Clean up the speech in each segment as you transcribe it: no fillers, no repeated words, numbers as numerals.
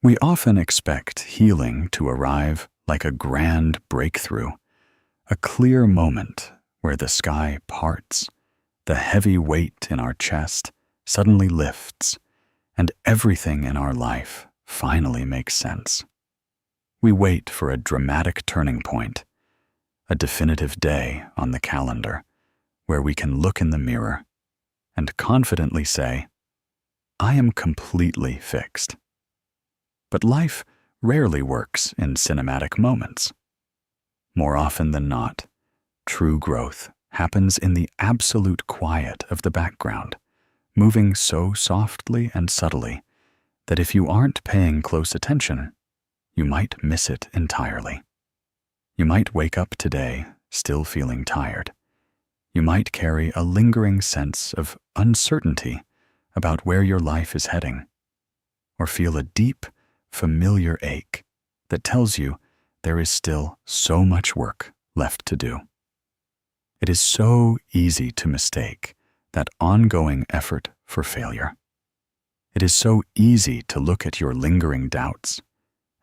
We often expect healing to arrive like a grand breakthrough, a clear moment where the sky parts, the heavy weight in our chest suddenly lifts, and everything in our life finally makes sense. We wait for a dramatic turning point, a definitive day on the calendar, where we can look in the mirror and confidently say, "I am completely fixed." But life rarely works in cinematic moments. More often than not, true growth happens in the absolute quiet of the background, moving so softly and subtly that if you aren't paying close attention, you might miss it entirely. You might wake up today still feeling tired. You might carry a lingering sense of uncertainty about where your life is heading, or feel a deep, familiar ache that tells you there is still so much work left to do. It is so easy to mistake that ongoing effort for failure. It is so easy to look at your lingering doubts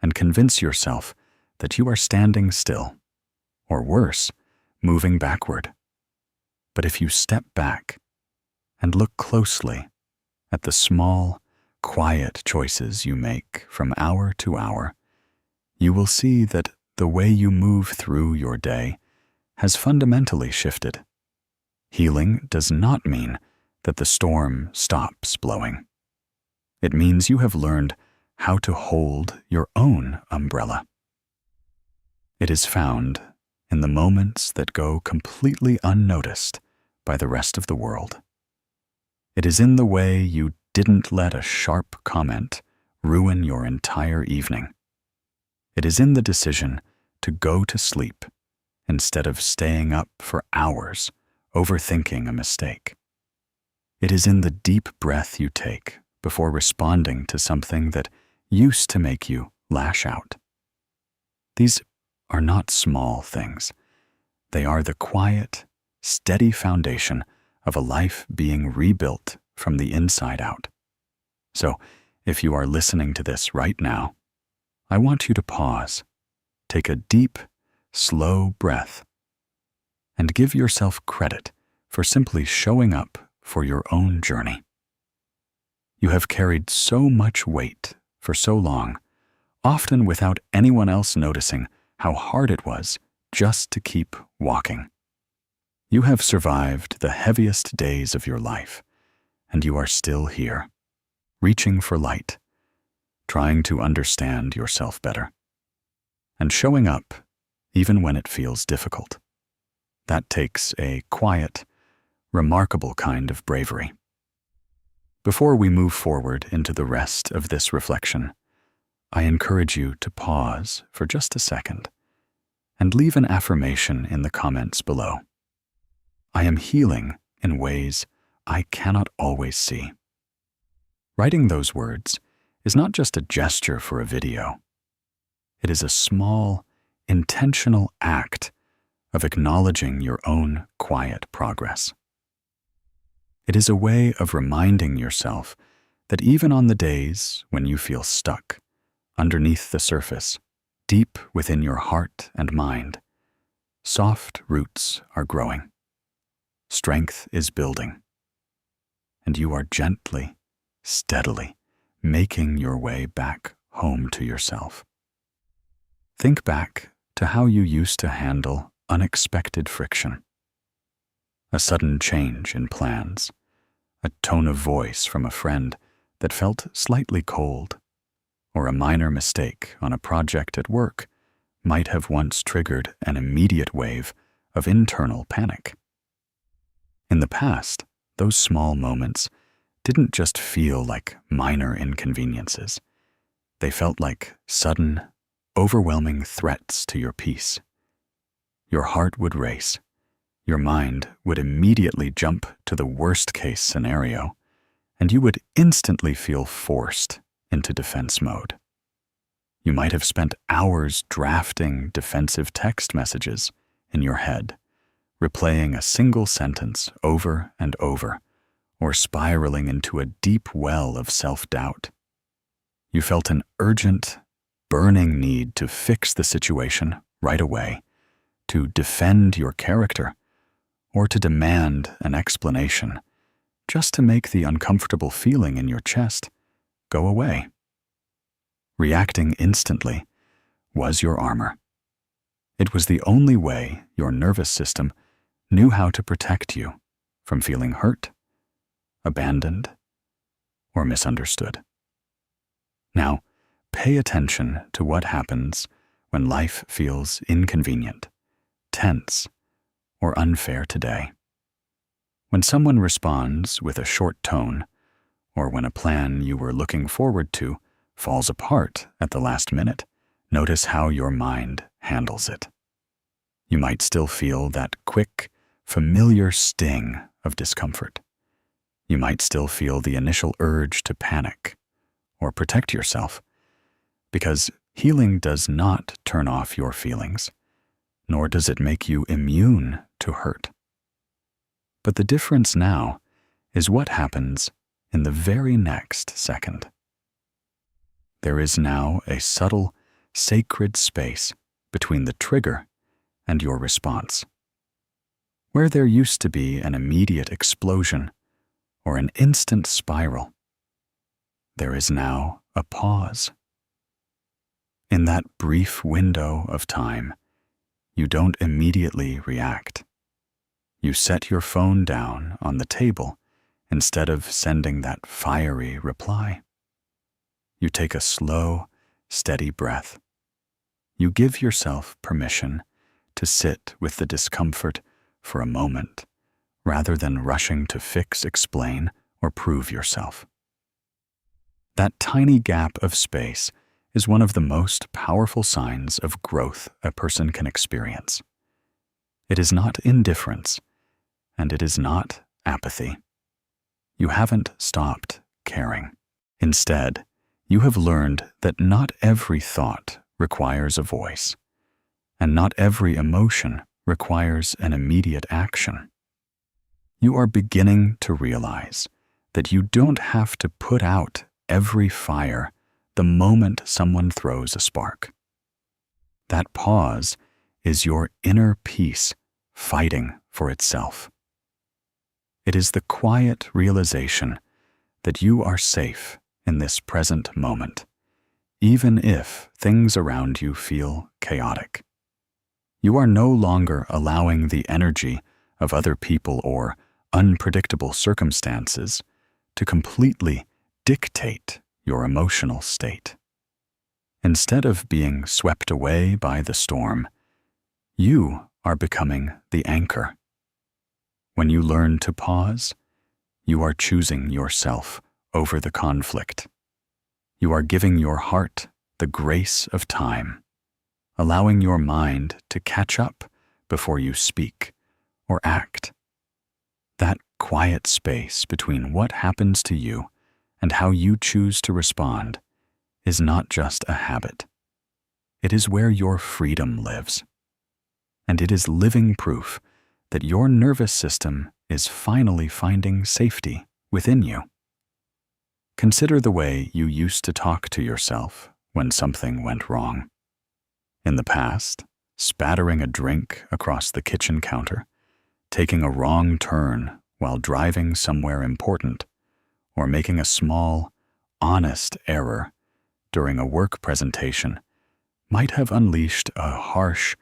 and convince yourself that you are standing still, or worse, moving backward. But if you step back and look closely at the small, quiet choices you make from hour to hour, you will see that the way you move through your day has fundamentally shifted. Healing does not mean that the storm stops blowing. It means you have learned how to hold your own umbrella. It is found in the moments that go completely unnoticed by the rest of the world. It is in the way you didn't let a sharp comment ruin your entire evening. It is in the decision to go to sleep instead of staying up for hours overthinking a mistake. It is in the deep breath you take before responding to something that used to make you lash out. These are not small things. They are the quiet, steady foundation of a life being rebuilt from the inside out. So, if you are listening to this right now, I want you to pause, take a deep, slow breath, and give yourself credit for simply showing up for your own journey. You have carried so much weight for so long, often without anyone else noticing how hard it was just to keep walking. You have survived the heaviest days of your life, and you are still here, reaching for light, trying to understand yourself better, and showing up even when it feels difficult. That takes a quiet, remarkable kind of bravery. Before we move forward into the rest of this reflection, I encourage you to pause for just a second and leave an affirmation in the comments below. I am healing in ways I cannot always see. Writing those words is not just a gesture for a video. It is a small, intentional act of acknowledging your own quiet progress. It is a way of reminding yourself that even on the days when you feel stuck underneath the surface, deep within your heart and mind, soft roots are growing. Strength is building, and you are gently, steadily making your way back home to yourself. Think back to how you used to handle unexpected friction. A sudden change in plans, a tone of voice from a friend that felt slightly cold, or a minor mistake on a project at work might have once triggered an immediate wave of internal panic. In the past, those small moments didn't just feel like minor inconveniences. They felt like sudden, overwhelming threats to your peace. Your heart would race. Your mind would immediately jump to the worst-case scenario, and you would instantly feel forced into defense mode. You might have spent hours drafting defensive text messages in your head, replaying a single sentence over and over, or spiraling into a deep well of self-doubt. You felt an urgent, burning need to fix the situation right away, to defend your character, or to demand an explanation, just to make the uncomfortable feeling in your chest go away. Reacting instantly was your armor. It was the only way your nervous system knew how to protect you from feeling hurt, abandoned, or misunderstood. Now, pay attention to what happens when life feels inconvenient, tense, or unfair today. When someone responds with a short tone, or when a plan you were looking forward to falls apart at the last minute, notice how your mind handles it. You might still feel that quick, familiar sting of discomfort. You might still feel the initial urge to panic or protect yourself, because healing does not turn off your feelings, nor does it make you immune to hurt. But the difference now is what happens in the very next second. There is now a subtle, sacred space between the trigger and your response. Where there used to be an immediate explosion or an instant spiral, there is now a pause. In that brief window of time, you don't immediately react. You set your phone down on the table instead of sending that fiery reply. You take a slow, steady breath. You give yourself permission to sit with the discomfort for a moment, rather than rushing to fix, explain, or prove yourself. That tiny gap of space is one of the most powerful signs of growth a person can experience. It is not indifference, and it is not apathy. You haven't stopped caring. Instead, you have learned that not every thought requires a voice, and not every emotion requires an immediate action. You are beginning to realize that you don't have to put out every fire the moment someone throws a spark. That pause is your inner peace fighting for itself. It is the quiet realization that you are safe in this present moment, even if things around you feel chaotic. You are no longer allowing the energy of other people or unpredictable circumstances to completely dictate your emotional state. Instead of being swept away by the storm, you are becoming the anchor. When you learn to pause, you are choosing yourself over the conflict. You are giving your heart the grace of time, allowing your mind to catch up before you speak or act. That quiet space between what happens to you and how you choose to respond is not just a habit. It is where your freedom lives. And it is living proof that your nervous system is finally finding safety within you. Consider the way you used to talk to yourself when something went wrong. In the past, spattering a drink across the kitchen counter, taking a wrong turn while driving somewhere important, or making a small, honest error during a work presentation might have unleashed a harsh,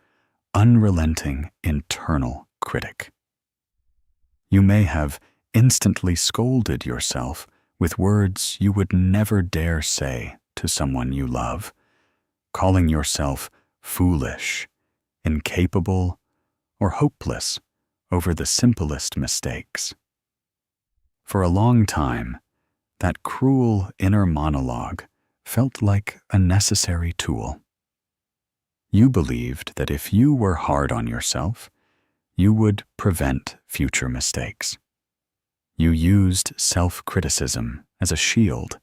unrelenting internal critic. You may have instantly scolded yourself with words you would never dare say to someone you love, calling yourself foolish, incapable, or hopeless over the simplest mistakes. For a long time, that cruel inner monologue felt like a necessary tool. You believed that if you were hard on yourself, you would prevent future mistakes. You used self-criticism as a shield,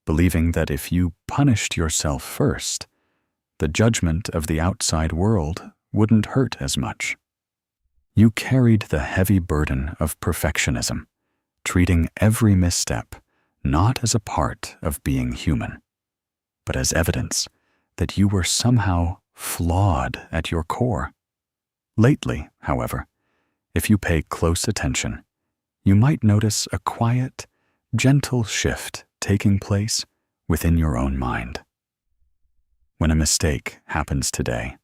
believing that if you punished yourself first, the judgment of the outside world wouldn't hurt as much. You carried the heavy burden of perfectionism, treating every misstep not as a part of being human, but as evidence that you were somehow flawed at your core. Lately, however, if you pay close attention, you might notice a quiet, gentle shift taking place within your own mind. When a mistake happens today,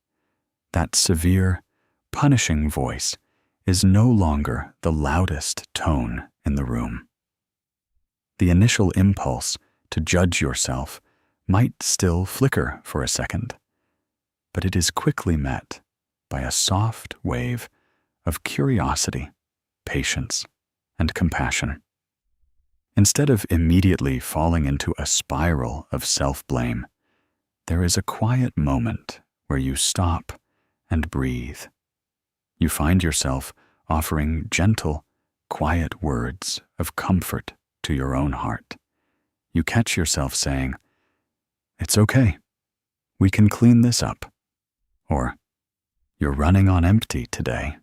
that severe, punishing voice is no longer the loudest tone in the room. The initial impulse to judge yourself might still flicker for a second, but it is quickly met by a soft wave of curiosity, patience, and compassion. Instead of immediately falling into a spiral of self-blame, there is a quiet moment where you stop and breathe. You find yourself offering gentle, quiet words of comfort to your own heart. You catch yourself saying, "It's okay. We can clean this up." Or, "You're running on empty today,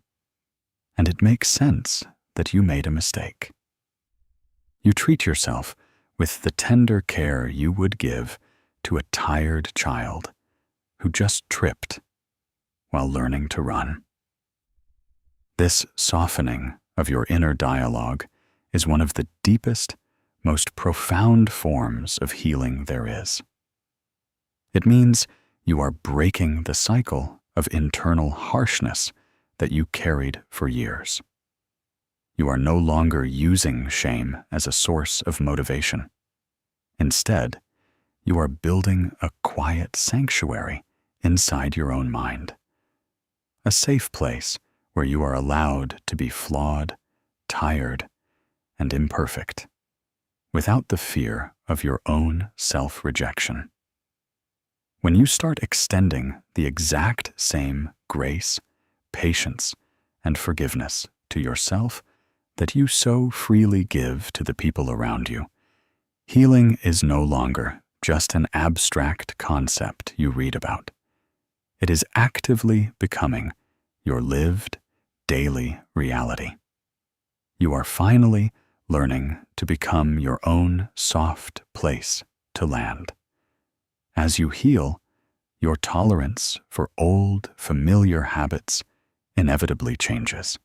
and it makes sense that you made a mistake." You treat yourself with the tender care you would give to a tired child who just tripped while learning to run. This softening of your inner dialogue is one of the deepest, most profound forms of healing there is. It means you are breaking the cycle of internal harshness that you carried for years. You are no longer using shame as a source of motivation. Instead, you are building a quiet sanctuary inside your own mind, a safe place where you are allowed to be flawed, tired, and imperfect, without the fear of your own self-rejection. When you start extending the exact same grace, patience, and forgiveness to yourself that you so freely give to the people around you, healing is no longer just an abstract concept you read about. It is actively becoming your lived, daily reality. You are finally learning to become your own soft place to land. As you heal, your tolerance for old, familiar habits inevitably changes.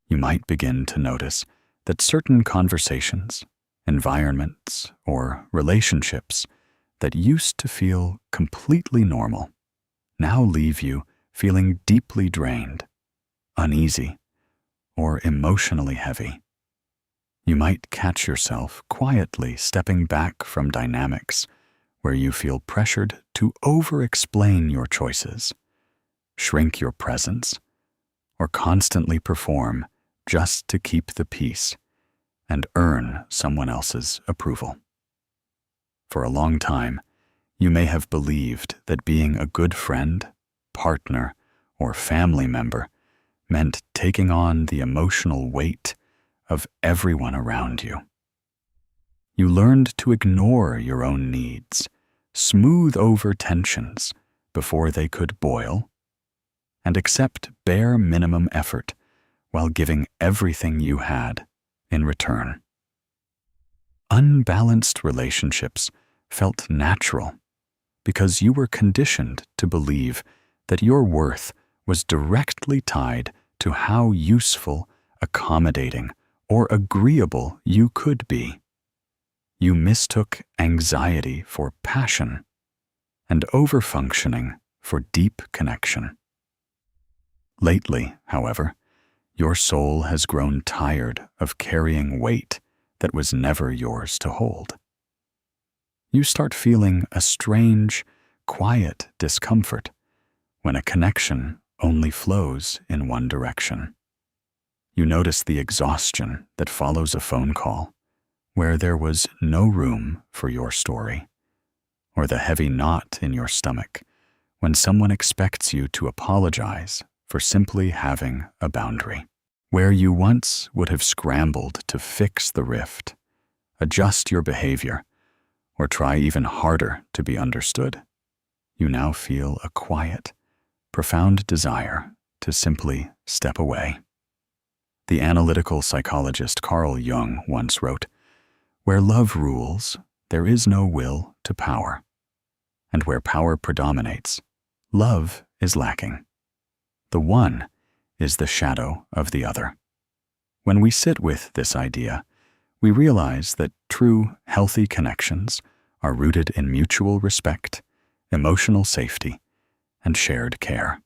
You might begin to notice that certain conversations, environments, or relationships that used to feel completely normal now leave you feeling deeply drained, uneasy, or emotionally heavy. You might catch yourself quietly stepping back from dynamics where you feel pressured to over-explain your choices, shrink your presence, or constantly perform just to keep the peace and earn someone else's approval. For a long time, you may have believed that being a good friend, partner, or family member meant taking on the emotional weight of everyone around you. You learned to ignore your own needs, smooth over tensions before they could boil, and accept bare minimum effort while giving everything you had in return. Unbalanced relationships felt natural because you were conditioned to believe that your worth was directly tied to how useful, accommodating, or agreeable you could be. You mistook anxiety for passion and overfunctioning for deep connection. Lately, however, your soul has grown tired of carrying weight that was never yours to hold. You start feeling a strange, quiet discomfort when a connection only flows in one direction. You notice the exhaustion that follows a phone call where there was no room for your story, or the heavy knot in your stomach when someone expects you to apologize for simply having a boundary. Where you once would have scrambled to fix the rift, adjust your behavior, or try even harder to be understood, you now feel a quiet, profound desire to simply step away. The analytical psychologist Carl Jung once wrote, "Where love rules, there is no will to power." and where power predominates, love is lacking. The one is the shadow of the other. When we sit with this idea, we realize that true, healthy connections are rooted in mutual respect, emotional safety, and shared care.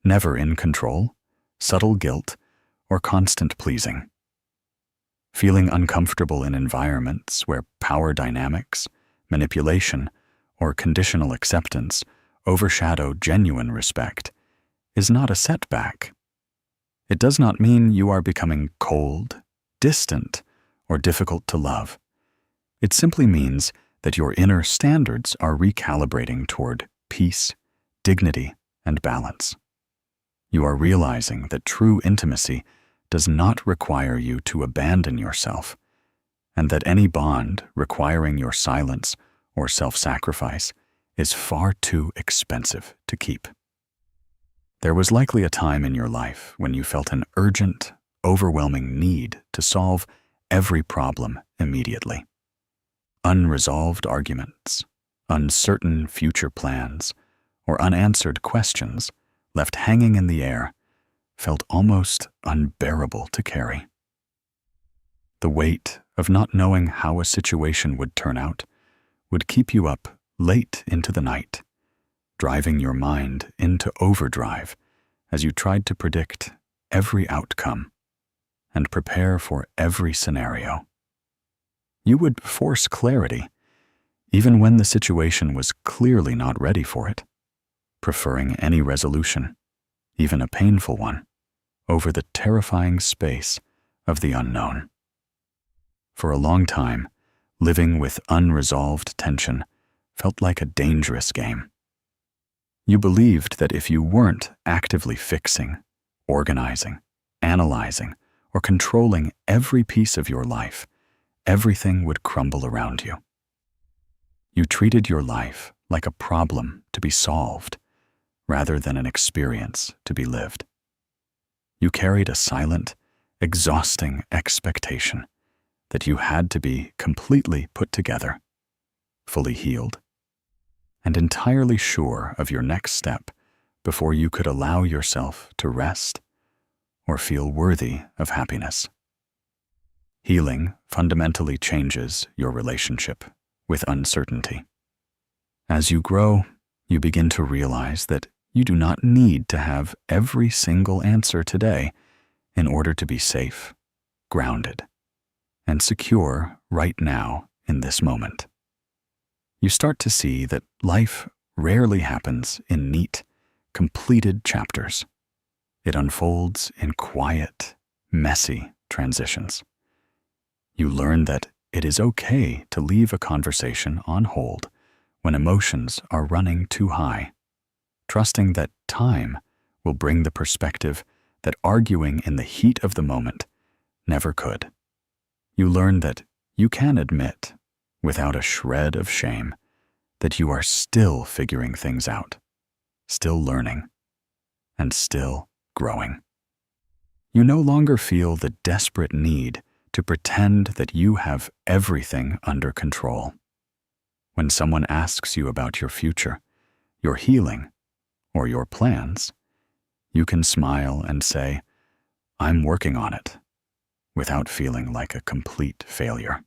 Never in control, subtle guilt, or constant pleasing. Feeling uncomfortable in environments where power dynamics, manipulation, or conditional acceptance overshadow genuine respect is not a setback. It does not mean you are becoming cold, distant, or difficult to love. It simply means that your inner standards are recalibrating toward peace, dignity, and balance. You are realizing that true intimacy does not require you to abandon yourself, and that any bond requiring your silence or self-sacrifice is far too expensive to keep. There was likely a time in your life when you felt an urgent, overwhelming need to solve every problem immediately. Unresolved arguments, uncertain future plans, or unanswered questions left hanging in the air felt almost unbearable to carry. The weight of not knowing how a situation would turn out would keep you up late into the night, driving your mind into overdrive as you tried to predict every outcome and prepare for every scenario. You would force clarity, even when the situation was clearly not ready for it, preferring any resolution, even a painful one, over the terrifying space of the unknown. For a long time, living with unresolved tension felt like a dangerous game. You believed that if you weren't actively fixing, organizing, analyzing, or controlling every piece of your life, everything would crumble around you. You treated your life like a problem to be solved, rather than an experience to be lived. You carried a silent, exhausting expectation that you had to be completely put together, fully healed, and entirely sure of your next step before you could allow yourself to rest or feel worthy of happiness. Healing fundamentally changes your relationship with uncertainty. As you grow, you begin to realize that you do not need to have every single answer today in order to be safe, grounded, and secure right now in this moment. You start to see that life rarely happens in neat, completed chapters. It unfolds in quiet, messy transitions. You learn that it is okay to leave a conversation on hold when emotions are running too high, trusting that time will bring the perspective that arguing in the heat of the moment never could. You learn that you can admit, without a shred of shame, that you are still figuring things out, still learning, and still growing. You no longer feel the desperate need to pretend that you have everything under control. When someone asks you about your future, your healing, or your plans, you can smile and say, "I'm working on it," without feeling like a complete failure.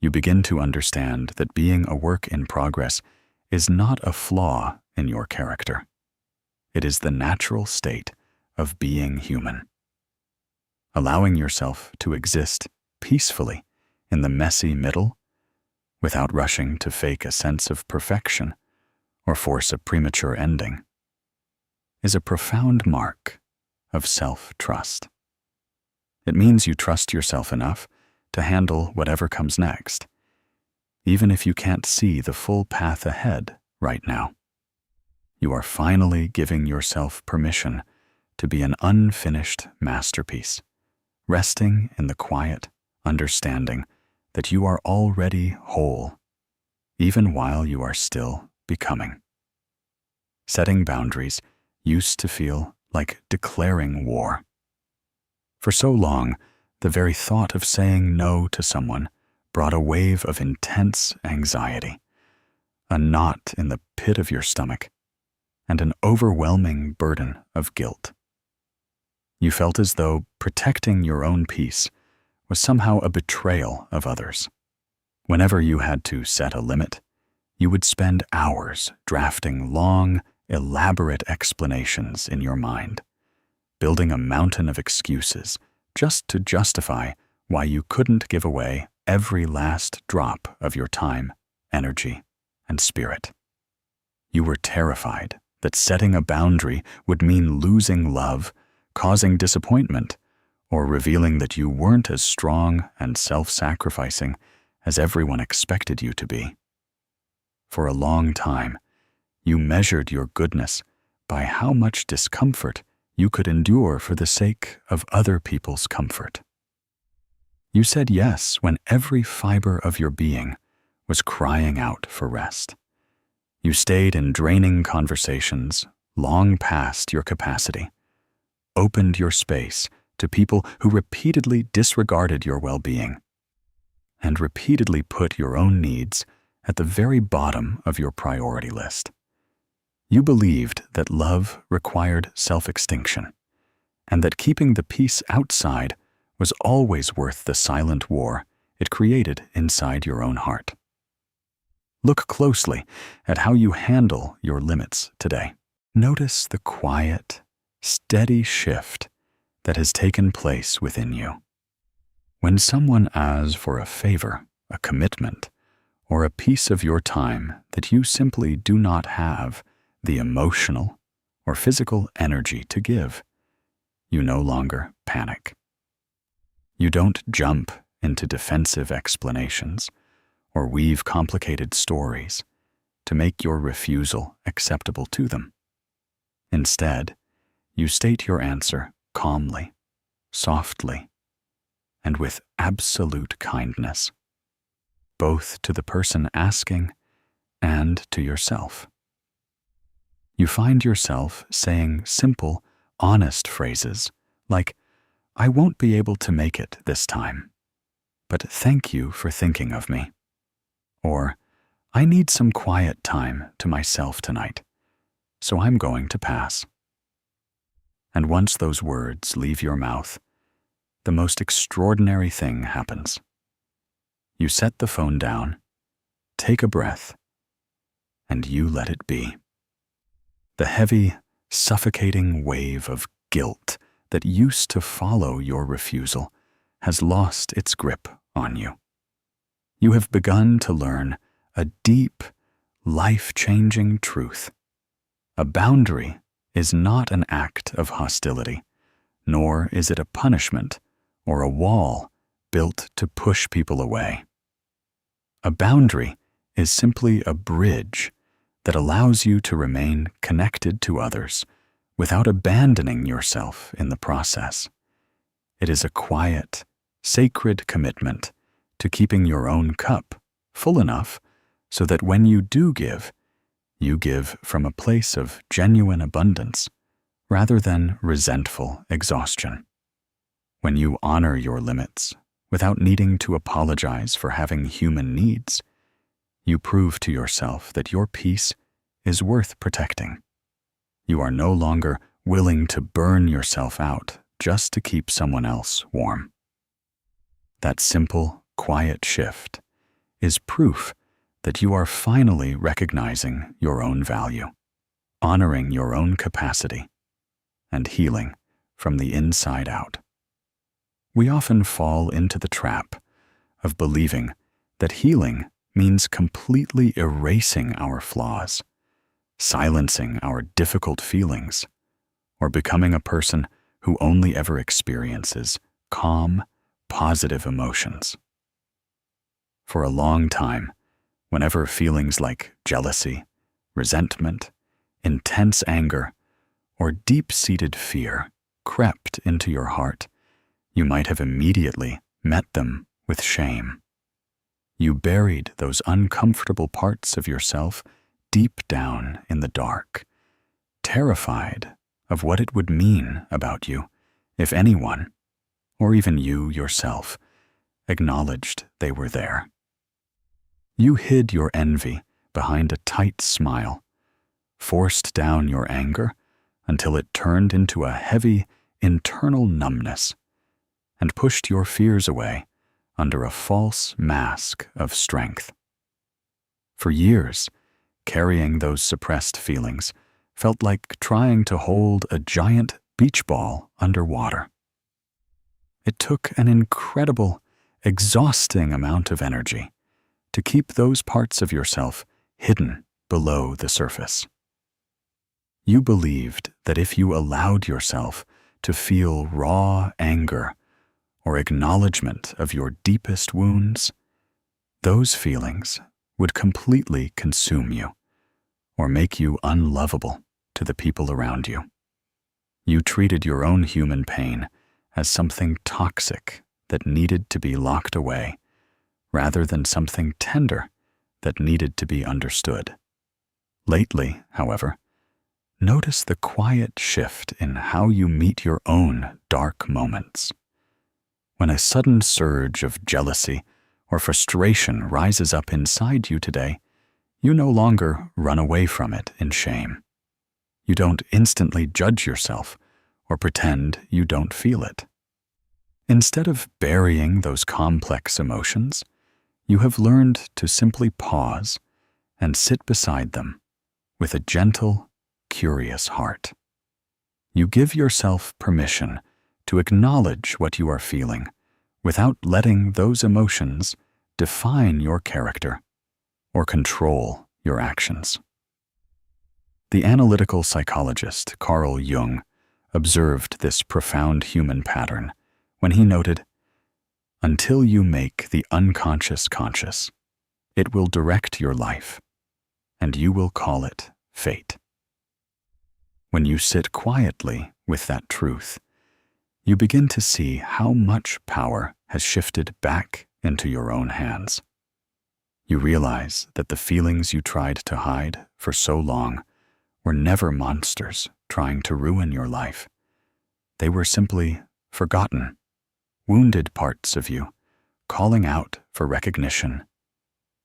You begin to understand that being a work in progress is not a flaw in your character. It is the natural state of being human. Allowing yourself to exist peacefully in the messy middle, without rushing to fake a sense of perfection or force a premature ending, is a profound mark of self-trust. It means you trust yourself enough to handle whatever comes next, even if you can't see the full path ahead right now. You are finally giving yourself permission to be an unfinished masterpiece, resting in the quiet understanding that you are already whole, even while you are still becoming. Setting boundaries used to feel like declaring war. For so long, the very thought of saying no to someone brought a wave of intense anxiety, a knot in the pit of your stomach, and an overwhelming burden of guilt. You felt as though protecting your own peace was somehow a betrayal of others. Whenever you had to set a limit, you would spend hours drafting long, elaborate explanations in your mind, building a mountain of excuses just to justify why you couldn't give away every last drop of your time, energy, and spirit. You were terrified that setting a boundary would mean losing love, causing disappointment, or revealing that you weren't as strong and self-sacrificing as everyone expected you to be. For a long time, you measured your goodness by how much discomfort you could endure for the sake of other people's comfort. You said yes when every fiber of your being was crying out for rest. You stayed in draining conversations long past your capacity, opened your space to people who repeatedly disregarded your well-being, and repeatedly put your own needs at the very bottom of your priority list. You believed that love required self-extinction, and that keeping the peace outside was always worth the silent war it created inside your own heart. Look closely at how you handle your limits today. Notice the quiet, steady shift that has taken place within you. When someone asks for a favor, a commitment, or a piece of your time that you simply do not have the emotional or physical energy to give, you no longer panic. You don't jump into defensive explanations or weave complicated stories to make your refusal acceptable to them. Instead, you state your answer calmly, softly, and with absolute kindness, both to the person asking and to yourself. You find yourself saying simple, honest phrases like, "I won't be able to make it this time, but thank you for thinking of me." Or, "I need some quiet time to myself tonight, so I'm going to pass." And once those words leave your mouth, the most extraordinary thing happens. You set the phone down, take a breath, and you let it be. The heavy, suffocating wave of guilt that used to follow your refusal has lost its grip on you. You have begun to learn a deep, life-changing truth. A boundary is not an act of hostility, nor is it a punishment or a wall built to push people away. A boundary is simply a bridge that allows you to remain connected to others without abandoning yourself in the process. It is a quiet, sacred commitment to keeping your own cup full enough so that when you do give, you give from a place of genuine abundance rather than resentful exhaustion. When you honor your limits without needing to apologize for having human needs, you prove to yourself that your peace is worth protecting. You are no longer willing to burn yourself out just to keep someone else warm. That simple, quiet shift is proof that you are finally recognizing your own value, honoring your own capacity, and healing from the inside out. We often fall into the trap of believing that healing means completely erasing our flaws, silencing our difficult feelings, or becoming a person who only ever experiences calm, positive emotions. For a long time, whenever feelings like jealousy, resentment, intense anger, or deep-seated fear crept into your heart, you might have immediately met them with shame. You buried those uncomfortable parts of yourself deep down in the dark, terrified of what it would mean about you if anyone, or even you yourself, acknowledged they were there. You hid your envy behind a tight smile, forced down your anger until it turned into a heavy internal numbness, and pushed your fears away under a false mask of strength. For years, carrying those suppressed feelings felt like trying to hold a giant beach ball underwater. It took an incredible, exhausting amount of energy to keep those parts of yourself hidden below the surface. You believed that if you allowed yourself to feel raw anger or acknowledgement of your deepest wounds, those feelings would completely consume you or make you unlovable to the people around you. You treated your own human pain as something toxic that needed to be locked away, rather than something tender that needed to be understood. Lately, however, notice the quiet shift in how you meet your own dark moments. When a sudden surge of jealousy or frustration rises up inside you today, you no longer run away from it in shame. You don't instantly judge yourself or pretend you don't feel it. Instead of burying those complex emotions, you have learned to simply pause and sit beside them with a gentle, curious heart. You give yourself permission to acknowledge what you are feeling without letting those emotions define your character or control your actions. The analytical psychologist Carl Jung observed this profound human pattern when he noted, "Until you make the unconscious conscious, it will direct your life, and you will call it fate." When you sit quietly with that truth, you begin to see how much power has shifted back into your own hands. You realize that the feelings you tried to hide for so long were never monsters trying to ruin your life. They were simply forgotten, wounded parts of you calling out for recognition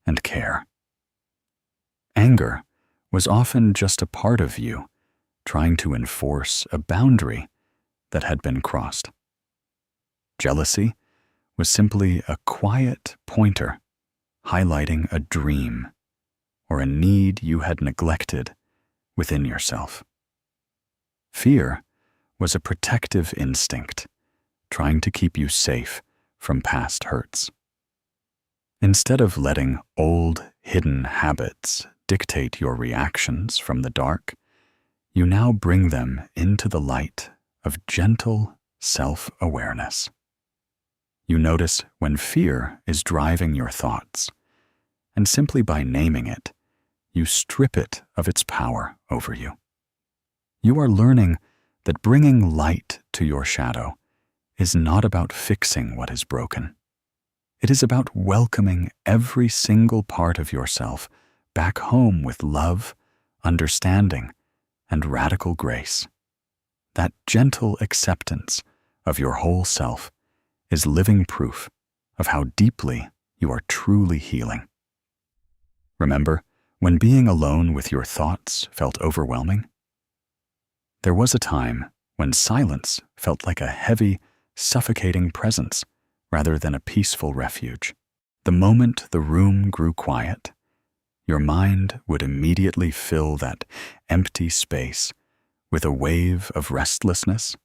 and care. Anger was often just a part of you trying to enforce a boundary that had been crossed. Jealousy was simply a quiet pointer highlighting a dream or a need you had neglected within yourself. Fear was a protective instinct trying to keep you safe from past hurts. Instead of letting old, hidden habits dictate your reactions from the dark, you now bring them into the light of gentle self-awareness. You notice when fear is driving your thoughts, and simply by naming it, you strip it of its power over you. You are learning that bringing light to your shadow is not about fixing what is broken. It is about welcoming every single part of yourself back home with love, understanding, and radical grace. That gentle acceptance of your whole self is living proof of how deeply you are truly healing. Remember when being alone with your thoughts felt overwhelming? There was a time when silence felt like a heavy, suffocating presence rather than a peaceful refuge. The moment the room grew quiet, your mind would immediately fill that empty space with a wave of restlessness,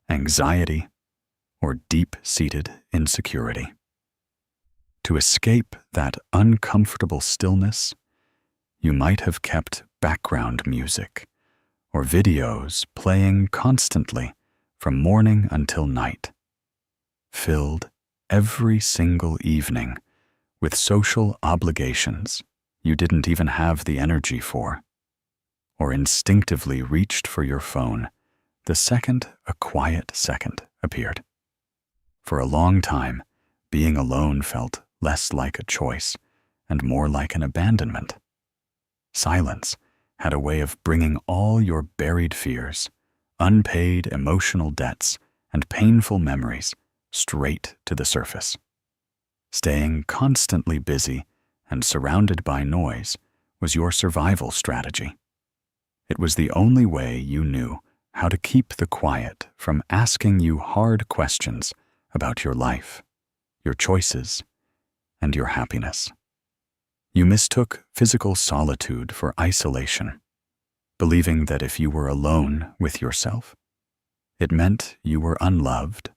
anxiety, or deep-seated insecurity. To escape that uncomfortable stillness, you might have kept background music or videos playing constantly from morning until night, filled every single evening with social obligations you didn't even have the energy for, or instinctively reached for your phone the second a quiet second appeared. For a long time, being alone felt less like a choice and more like an abandonment. Silence had a way of bringing all your buried fears, unpaid emotional debts, and painful memories straight to the surface. Staying constantly busy and surrounded by noise was your survival strategy. It was the only way you knew how to keep the quiet from asking you hard questions about your life, your choices, and your happiness. You mistook physical solitude for isolation, believing that if you were alone with yourself, it meant you were unloved,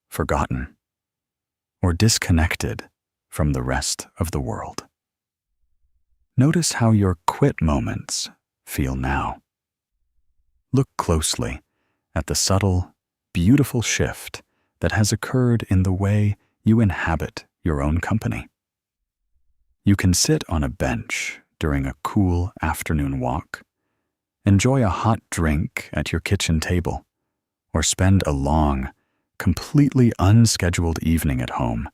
forgotten, or disconnected from the rest of the world. Notice how your quit moments feel now. Look closely at the subtle, beautiful shift that has occurred in the way you inhabit your own company. You can sit on a bench during a cool afternoon walk, enjoy a hot drink at your kitchen table, or spend a long, completely unscheduled evening at home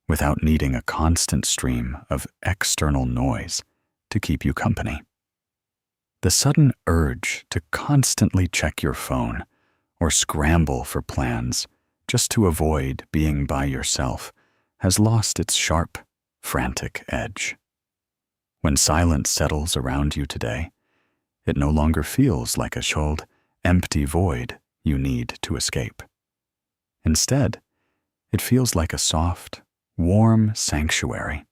without needing a constant stream of external noise to keep you company. The sudden urge to constantly check your phone or scramble for plans just to avoid being by yourself has lost its sharp, frantic edge. When silence settles around you today, it no longer feels like a cold, empty void you need to escape. Instead, it feels like a soft, warm sanctuary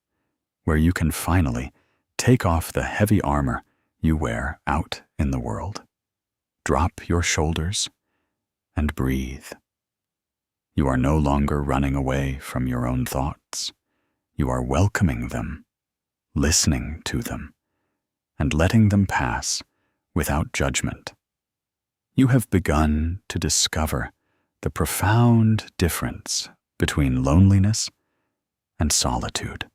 where you can finally take off the heavy armor you wear out in the world. Drop your shoulders and breathe. You are no longer running away from your own thoughts. You are welcoming them, listening to them, and letting them pass without judgment. You have begun to discover the profound difference between loneliness and solitude.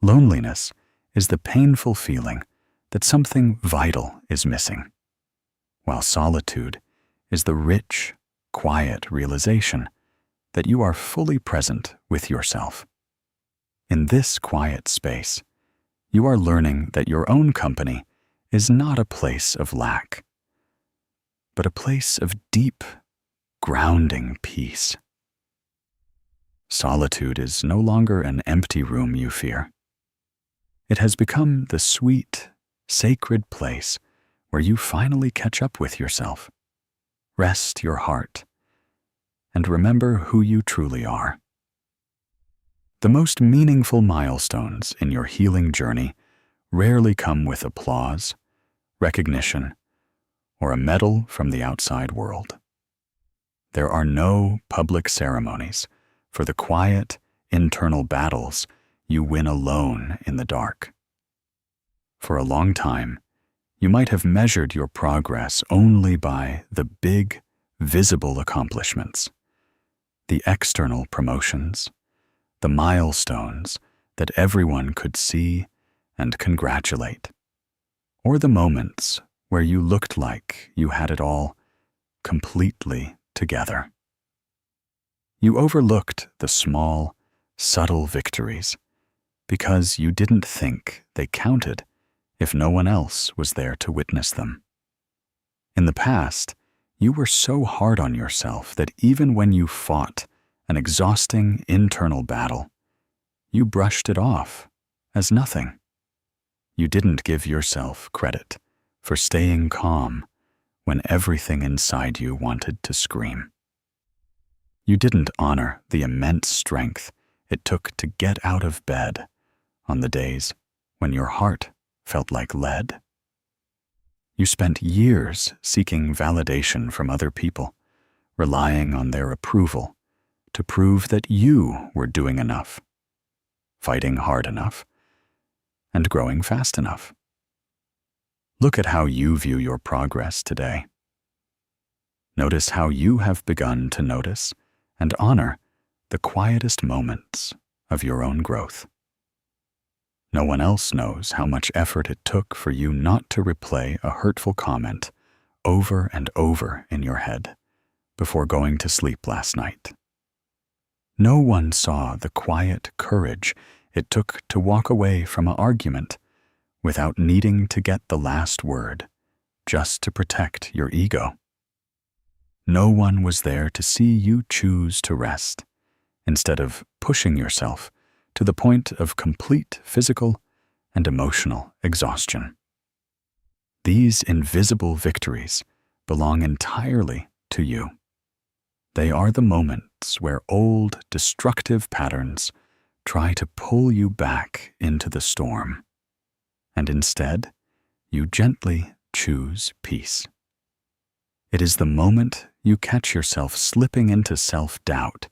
Loneliness is the painful feeling that something vital is missing, while solitude is the rich, quiet realization that you are fully present with yourself. In this quiet space, you are learning that your own company is not a place of lack, but a place of deep, grounding peace. Solitude is no longer an empty room you fear. It has become the sweet, sacred place where you finally catch up with yourself, rest your heart, and remember who you truly are. The most meaningful milestones in your healing journey rarely come with applause, recognition, or a medal from the outside world. There are no public ceremonies for the quiet, internal battles you win alone in the dark. For a long time, you might have measured your progress only by the big, visible accomplishments, the external promotions, the milestones that everyone could see and congratulate, or the moments where you looked like you had it all completely together. You overlooked the small, subtle victories because you didn't think they counted if no one else was there to witness them. In the past, you were so hard on yourself that even when you fought an exhausting internal battle, you brushed it off as nothing. You didn't give yourself credit for staying calm when everything inside you wanted to scream. You didn't honor the immense strength it took to get out of bed on the days when your heart felt like lead. You spent years seeking validation from other people, relying on their approval to prove that you were doing enough, fighting hard enough, and growing fast enough. Look at how you view your progress today. Notice how you have begun to notice and honor the quietest moments of your own growth. No one else knows how much effort it took for you not to replay a hurtful comment over and over in your head before going to sleep last night. No one saw the quiet courage it took to walk away from an argument without needing to get the last word just to protect your ego. No one was there to see you choose to rest instead of pushing yourself to the point of complete physical and emotional exhaustion. These invisible victories belong entirely to you. They are the moments where old, destructive patterns try to pull you back into the storm, and instead, you gently choose peace. It is the moment you catch yourself slipping into self-doubt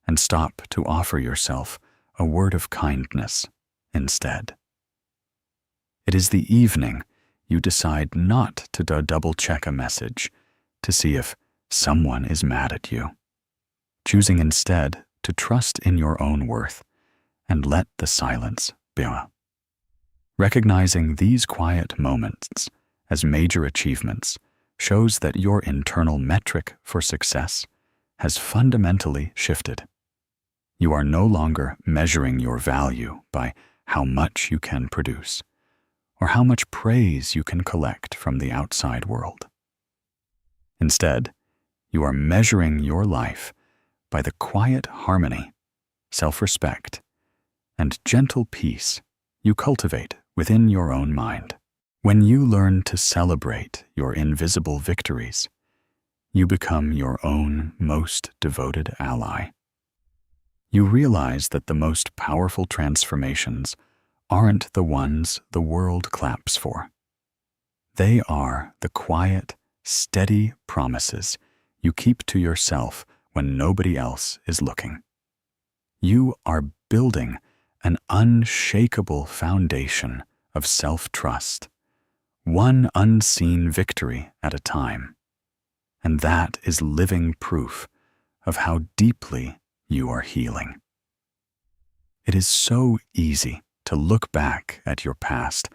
and stop to offer yourself a word of kindness instead. It is the evening you decide not to double-check a message to see if someone is mad at you, choosing instead to trust in your own worth and let the silence be. Recognizing these quiet moments as major achievements shows that your internal metric for success has fundamentally shifted. You are no longer measuring your value by how much you can produce or how much praise you can collect from the outside world. Instead, you are measuring your life by the quiet harmony, self-respect, and gentle peace you cultivate within your own mind. When you learn to celebrate your invisible victories, you become your own most devoted ally. You realize that the most powerful transformations aren't the ones the world claps for. They are the quiet, steady promises you keep to yourself when nobody else is looking. You are building an unshakable foundation of self-trust, one unseen victory at a time, and that is living proof of how deeply you are healing. It is so easy to look back at your past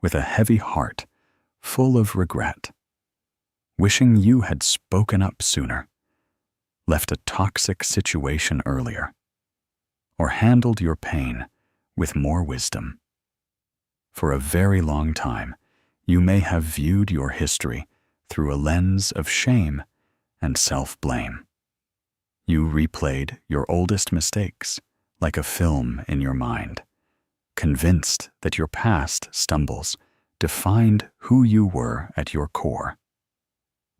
with a heavy heart full of regret, wishing you had spoken up sooner, left a toxic situation earlier, or handled your pain with more wisdom. For a very long time, you may have viewed your history through a lens of shame and self-blame. You replayed your oldest mistakes like a film in your mind, convinced that your past stumbles defined who you were at your core.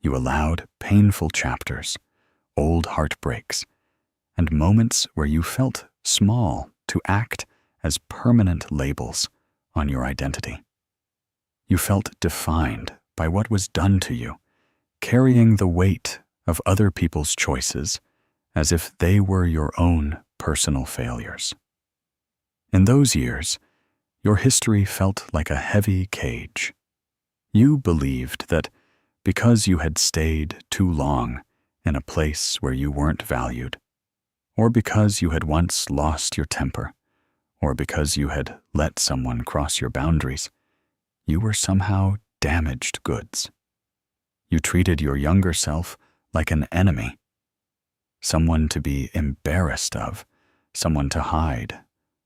You allowed painful chapters, old heartbreaks, and moments where you felt small to act as permanent labels on your identity. You felt defined by what was done to you, carrying the weight of other people's choices as if they were your own personal failures. In those years, your history felt like a heavy cage. You believed that because you had stayed too long in a place where you weren't valued, or because you had once lost your temper, or because you had let someone cross your boundaries, you were somehow damaged goods. You treated your younger self like an enemy, someone to be embarrassed of, someone to hide,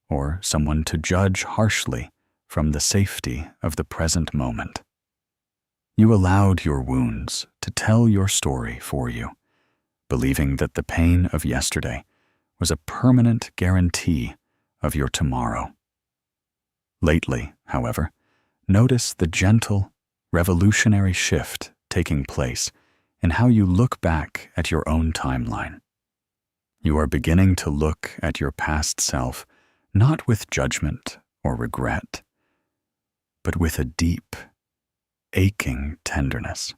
or someone to judge harshly from the safety of the present moment. You allowed your wounds to tell your story for you, believing that the pain of yesterday was a permanent guarantee of your tomorrow. Lately, however, notice the gentle, revolutionary shift taking place in how you look back at your own timeline. You are beginning to look at your past self not with judgment or regret, but with a deep, aching tenderness.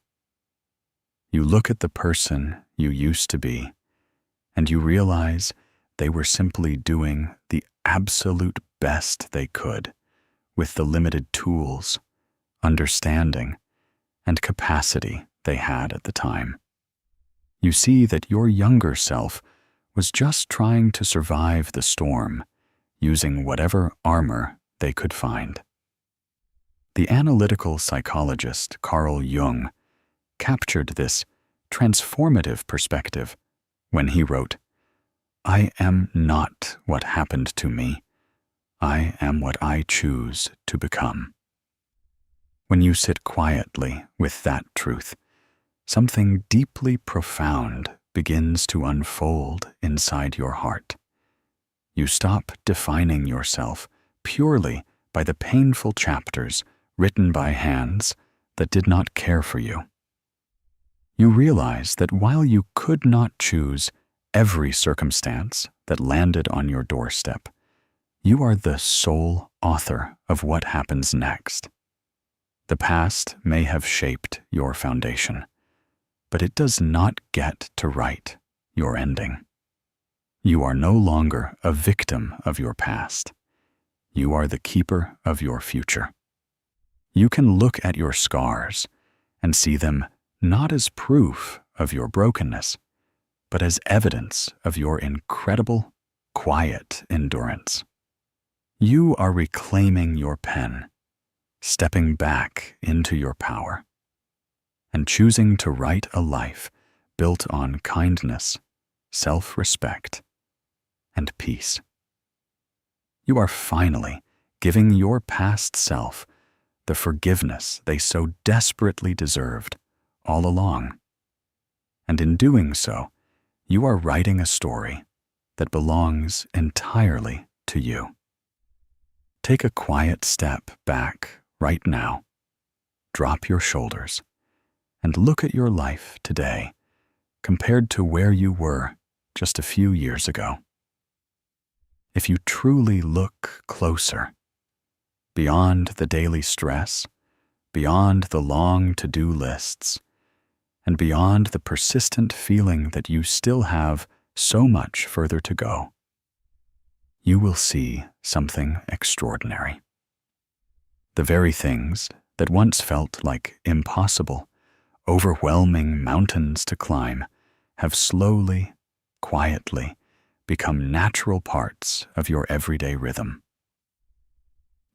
You look at the person you used to be, and you realize they were simply doing the absolute best they could with the limited tools, understanding, and capacity they had at the time. You see that your younger self was just trying to survive the storm, using whatever armor they could find. The analytical psychologist Carl Jung captured this transformative perspective when he wrote, "I am not what happened to me. I am what I choose to become." When you sit quietly with that truth, something deeply profound begins to unfold inside your heart. You stop defining yourself purely by the painful chapters written by hands that did not care for you. You realize that while you could not choose every circumstance that landed on your doorstep, you are the sole author of what happens next. The past may have shaped your foundation, but it does not get to write your ending. You are no longer a victim of your past. You are the keeper of your future. You can look at your scars and see them not as proof of your brokenness, but as evidence of your incredible, quiet endurance. You are reclaiming your pen, stepping back into your power, and choosing to write a life built on kindness, self-respect, and peace. You are finally giving your past self the forgiveness they so desperately deserved all along. And in doing so, you are writing a story that belongs entirely to you. Take a quiet step back right now, drop your shoulders, and look at your life today compared to where you were just a few years ago. If you truly look closer, beyond the daily stress, beyond the long to-do lists, and beyond the persistent feeling that you still have so much further to go, you will see something extraordinary. The very things that once felt like impossible, overwhelming mountains to climb have slowly, quietly become natural parts of your everyday rhythm.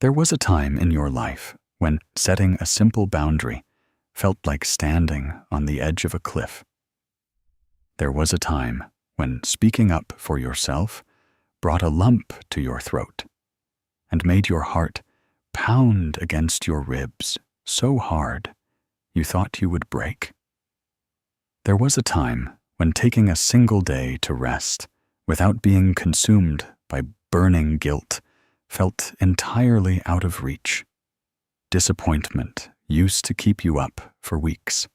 There was a time in your life when setting a simple boundary felt like standing on the edge of a cliff. There was a time when speaking up for yourself brought a lump to your throat and made your heart pound against your ribs so hard you thought you would break. There was a time when taking a single day to rest without being consumed by burning guilt felt entirely out of reach. Disappointment used to keep you up for weeks.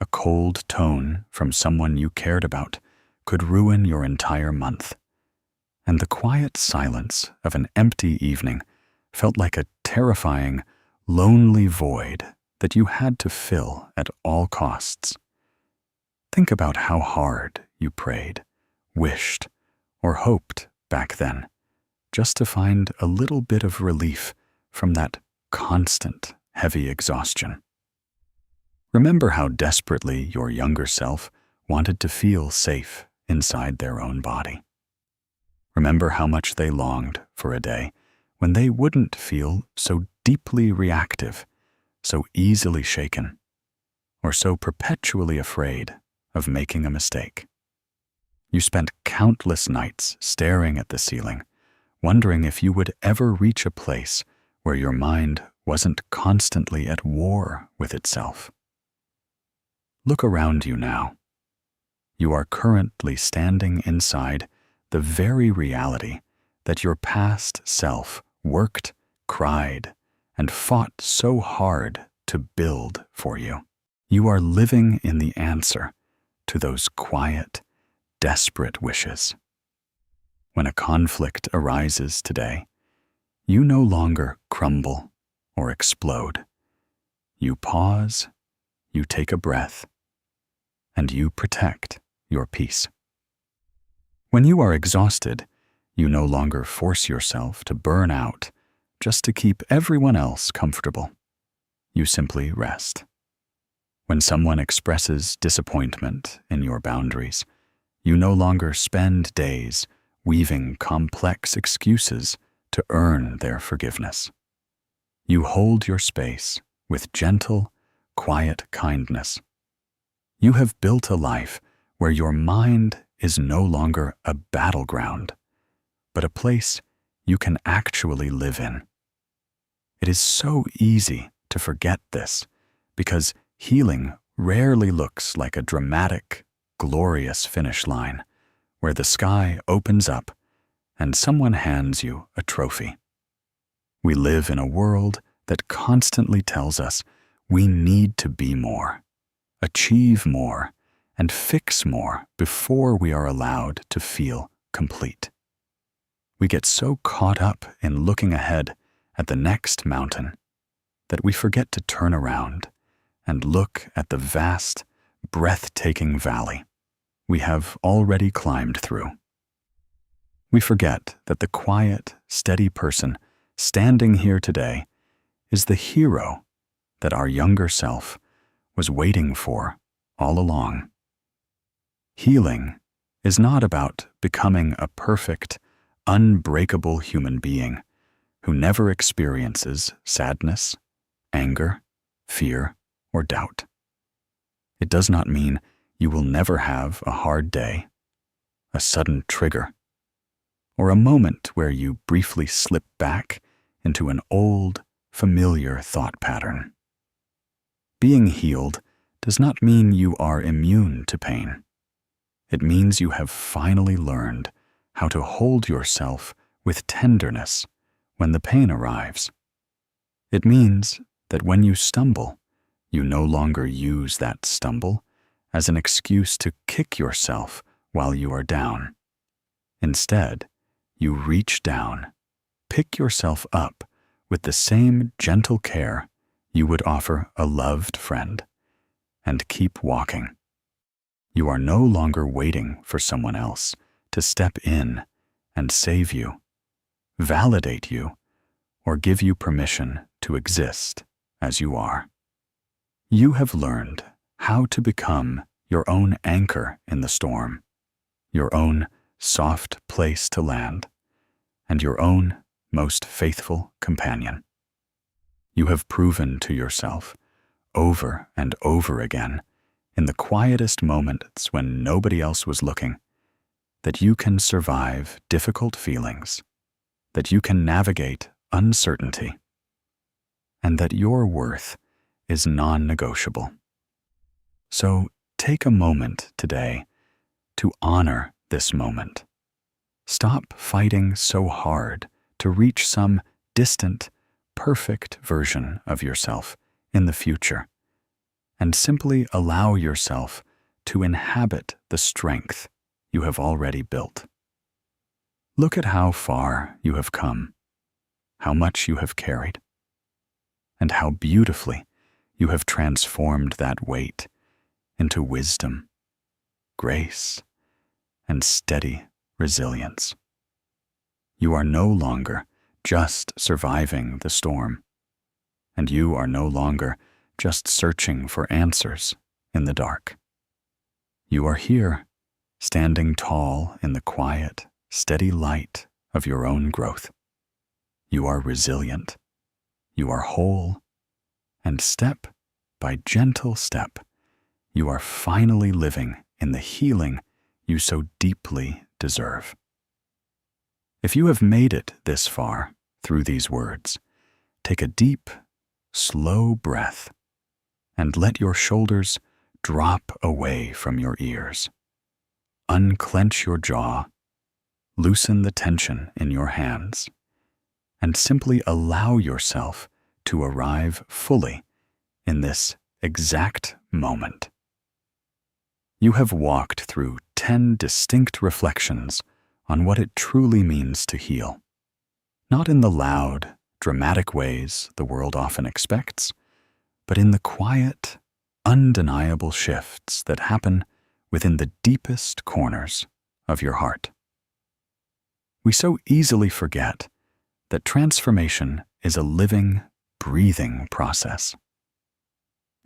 A cold tone from someone you cared about could ruin your entire month. And the quiet silence of an empty evening felt like a terrifying, lonely void that you had to fill at all costs. Think about how hard you prayed, wished, or hoped back then, just to find a little bit of relief from that constant, heavy exhaustion. Remember how desperately your younger self wanted to feel safe inside their own body. Remember how much they longed for a day when they wouldn't feel so deeply reactive, so easily shaken, or so perpetually afraid of making a mistake. You spent countless nights staring at the ceiling, wondering if you would ever reach a place where your mind wasn't constantly at war with itself. Look around you now. You are currently standing inside the very reality that your past self worked, cried, and fought so hard to build for you. You are living in the answer to those quiet, desperate wishes. When a conflict arises today, you no longer crumble or explode. You pause, you take a breath, and you protect your peace. When you are exhausted, you no longer force yourself to burn out just to keep everyone else comfortable. You simply rest. When someone expresses disappointment in your boundaries, you no longer spend days weaving complex excuses to earn their forgiveness. You hold your space with gentle, quiet kindness. You have built a life where your mind is no longer a battleground, but a place you can actually live in. It is so easy to forget this because healing rarely looks like a dramatic, glorious finish line where the sky opens up and someone hands you a trophy. We live in a world that constantly tells us we need to be more, achieve more, and fix more before we are allowed to feel complete. We get so caught up in looking ahead at the next mountain that we forget to turn around and look at the vast, breathtaking valley we have already climbed through. We forget that the quiet, steady person standing here today is the hero that our younger self was waiting for all along. Healing is not about becoming a perfect, unbreakable human being who never experiences sadness, anger, fear, or doubt. It does not mean you will never have a hard day, a sudden trigger, or a moment where you briefly slip back into an old, familiar thought pattern. Being healed does not mean you are immune to pain. It means you have finally learned how to hold yourself with tenderness when the pain arrives. It means that when you stumble, you no longer use that stumble as an excuse to kick yourself while you are down. Instead, you reach down, pick yourself up with the same gentle care you would offer a loved friend, and keep walking. You are no longer waiting for someone else to step in and save you, validate you, or give you permission to exist as you are. You have learned how to become your own anchor in the storm, your own soft place to land, and your own most faithful companion. You have proven to yourself over and over again, in the quietest moments when nobody else was looking, that you can survive difficult feelings, that you can navigate uncertainty, and that your worth is non-negotiable. So take a moment today to honor this moment. Stop fighting so hard to reach some distant, perfect version of yourself in the future, and simply allow yourself to inhabit the strength you have already built. Look at how far you have come, how much you have carried, and how beautifully you have transformed that weight into wisdom, grace, and steady resilience. You are no longer just surviving the storm, and you are no longer just searching for answers in the dark. You are here, standing tall in the quiet, steady light of your own growth. You are resilient, you are whole, and step by gentle step, you are finally living in the healing you so deeply deserve. If you have made it this far through these words, take a deep, slow breath and let your shoulders drop away from your ears. Unclench your jaw, loosen the tension in your hands, and simply allow yourself to arrive fully in this exact moment. You have walked through 10 distinct reflections on what it truly means to heal. Not in the loud, dramatic ways the world often expects, but in the quiet, undeniable shifts that happen within the deepest corners of your heart. We so easily forget that transformation is a living, breathing process.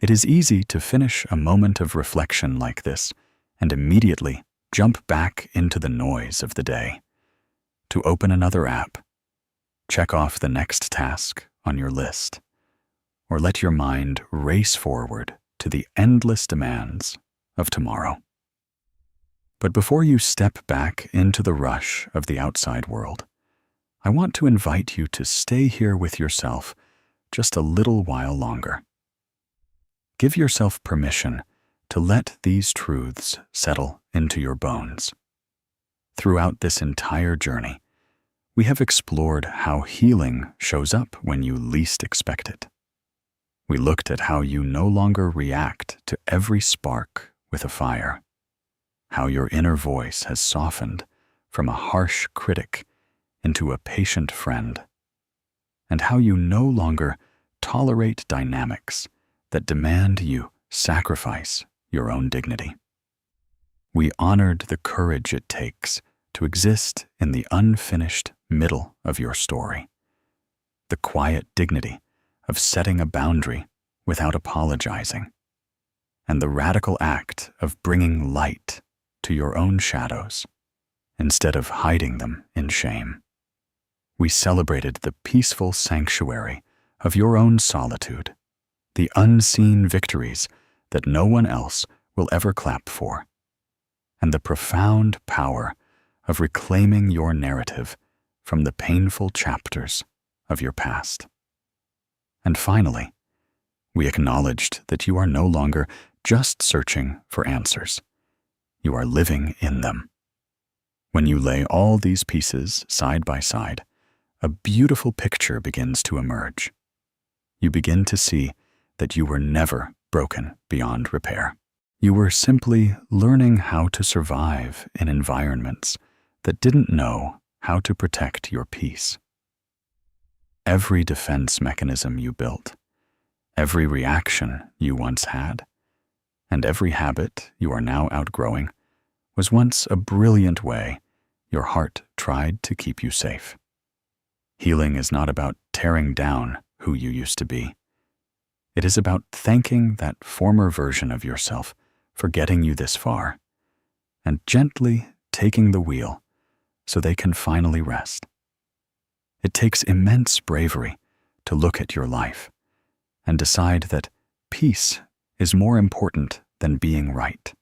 It is easy to finish a moment of reflection like this and immediately jump back into the noise of the day, to open another app, check off the next task on your list, or let your mind race forward to the endless demands of tomorrow. But before you step back into the rush of the outside world, I want to invite you to stay here with yourself just a little while longer. Give yourself permission to let these truths settle into your bones. Throughout this entire journey, we have explored how healing shows up when you least expect it. We looked at how you no longer react to every spark with a fire, how your inner voice has softened from a harsh critic into a patient friend, and how you no longer tolerate dynamics that demand you sacrifice your own dignity. We honored the courage it takes to exist in the unfinished middle of your story, the quiet dignity of setting a boundary without apologizing, and the radical act of bringing light to your own shadows instead of hiding them in shame. We celebrated the peaceful sanctuary of your own solitude, the unseen victories that no one else will ever clap for, and the profound power of reclaiming your narrative from the painful chapters of your past. And finally, we acknowledged that you are no longer just searching for answers. You are living in them. When you lay all these pieces side by side, a beautiful picture begins to emerge. You begin to see that you were never broken beyond repair. You were simply learning how to survive in environments that didn't know how to protect your peace. Every defense mechanism you built, every reaction you once had, and every habit you are now outgrowing was once a brilliant way your heart tried to keep you safe. Healing is not about tearing down who you used to be. It is about thanking that former version of yourself for getting you this far, and gently taking the wheel so they can finally rest. It takes immense bravery to look at your life and decide that peace is more important than being right,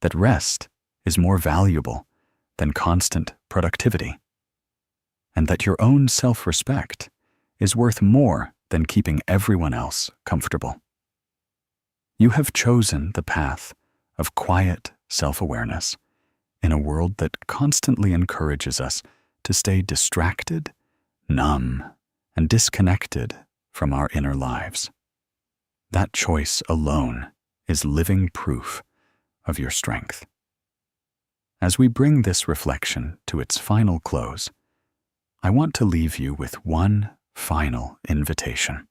that rest is more valuable than constant productivity, and that your own self-respect is worth more than keeping everyone else comfortable. You have chosen the path of quiet self-awareness in a world that constantly encourages us to stay distracted, numb, and disconnected from our inner lives. That choice alone is living proof of your strength. As we bring this reflection to its final close, I want to leave you with one final invitation.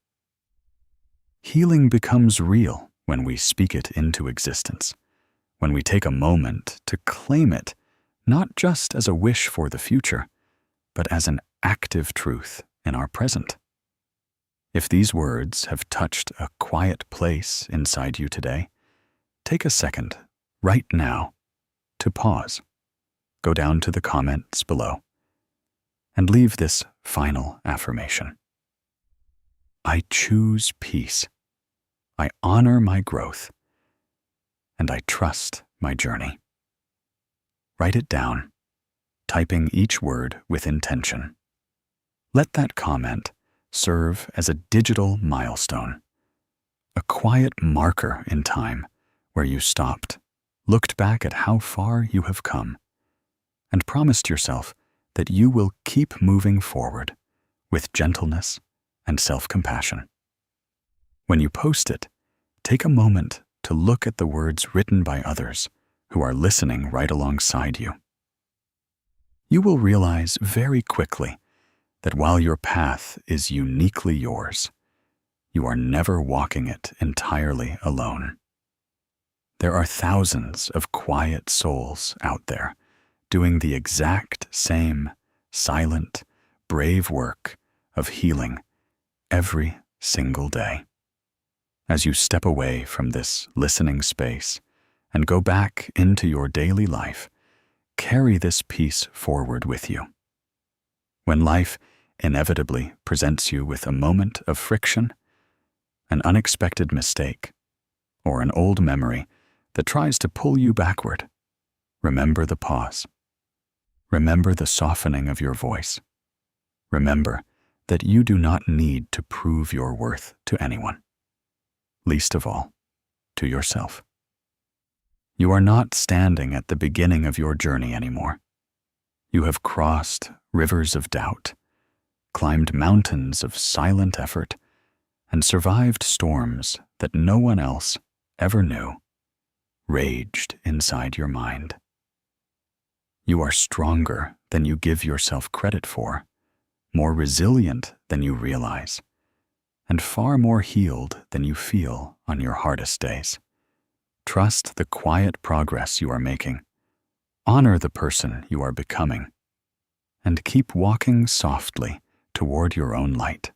Healing becomes real when we speak it into existence, when we take a moment to claim it, not just as a wish for the future, but as an active truth in our present. If these words have touched a quiet place inside you today, take a second, right now, to pause, go down to the comments below, and leave this final affirmation. I choose peace. I honor my growth, and I trust my journey. Write it down, typing each word with intention. Let that comment serve as a digital milestone, a quiet marker in time where you stopped, looked back at how far you have come, and promised yourself that you will keep moving forward with gentleness and self-compassion. When you post it, take a moment to look at the words written by others who are listening right alongside you. You will realize very quickly that while your path is uniquely yours, you are never walking it entirely alone. There are thousands of quiet souls out there doing the exact same silent, brave work of healing every single day. As you step away from this listening space and go back into your daily life, carry this peace forward with you. When life inevitably presents you with a moment of friction, an unexpected mistake, or an old memory that tries to pull you backward, remember the pause. Remember the softening of your voice. Remember that you do not need to prove your worth to anyone, least of all, to yourself. You are not standing at the beginning of your journey anymore. You have crossed rivers of doubt, climbed mountains of silent effort, and survived storms that no one else ever knew raged inside your mind. You are stronger than you give yourself credit for, more resilient than you realize, and far more healed than you feel on your hardest days. Trust the quiet progress you are making. Honor the person you are becoming, and keep walking softly toward your own light.